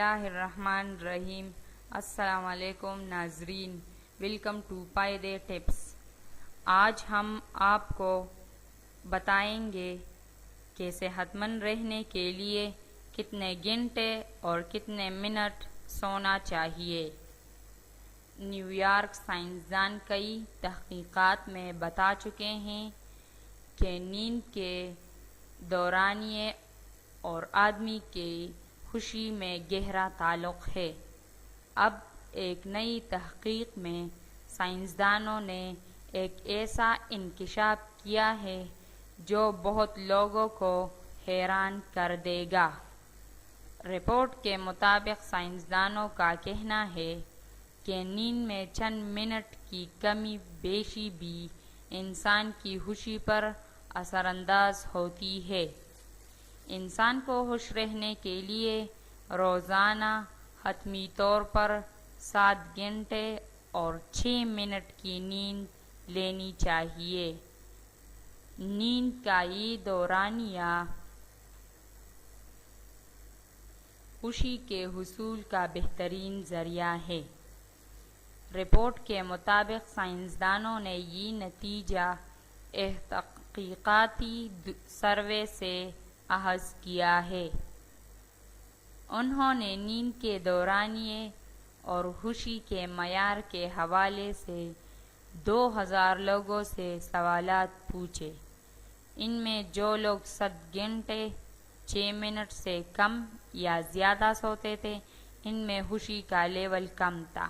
اللہ الرحمن الرحیم۔ السلام علیکم ناظرین، ویلکم ٹو پائیدے ٹپس۔ آج ہم آپ کو بتائیں گے کہ صحت مند رہنے کے لیے کتنے گھنٹے اور کتنے منٹ سونا چاہیے۔ نیو یارک سائنسدان کئی تحقیقات میں بتا چکے ہیں کہ نیند کے دورانیے اور آدمی کی خوشی میں گہرا تعلق ہے۔ اب ایک نئی تحقیق میں سائنسدانوں نے ایک ایسا انکشاف کیا ہے جو بہت لوگوں کو حیران کر دے گا۔ رپورٹ کے مطابق سائنسدانوں کا کہنا ہے کہ نیند میں چند منٹ کی کمی بیشی بھی انسان کی خوشی پر اثر انداز ہوتی ہے۔ انسان کو خوش رہنے کے لیے روزانہ حتمی طور پر 7 گھنٹے اور 6 منٹ کی نیند لینی چاہیے۔ نیند کا یہ دورانیہ خوشی کے حصول کا بہترین ذریعہ ہے۔ رپورٹ کے مطابق سائنسدانوں نے یہ نتیجہ ایک تحقیقاتی سروے سے اخذ کیا ہے۔ انہوں نے نیند کے دورانیے اور خوشی کے معیار کے حوالے سے 2000 لوگوں سے سوالات پوچھے۔ ان میں جو لوگ 7 گھنٹے 6 منٹ سے کم یا زیادہ سوتے تھے، ان میں خوشی کا لیول کم تھا۔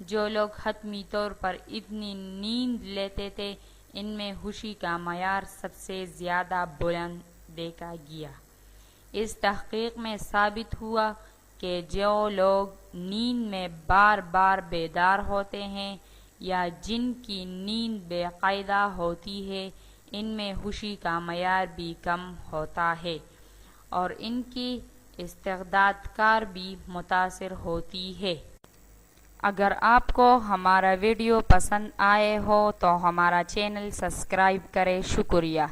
جو لوگ حتمی طور پر اتنی نیند لیتے تھے، ان میں خوشی کا معیار سب سے زیادہ بلند دیکھا گیا۔ اس تحقیق میں ثابت ہوا کہ جو لوگ نیند میں بار بار بیدار ہوتے ہیں یا جن کی نیند بے قاعدہ ہوتی ہے، ان میں خوشی کا معیار بھی کم ہوتا ہے اور ان کی استعداد کار بھی متاثر ہوتی ہے۔ اگر آپ کو ہمارا ویڈیو پسند آئے ہو تو ہمارا چینل سبسکرائب کریں۔ شکریہ۔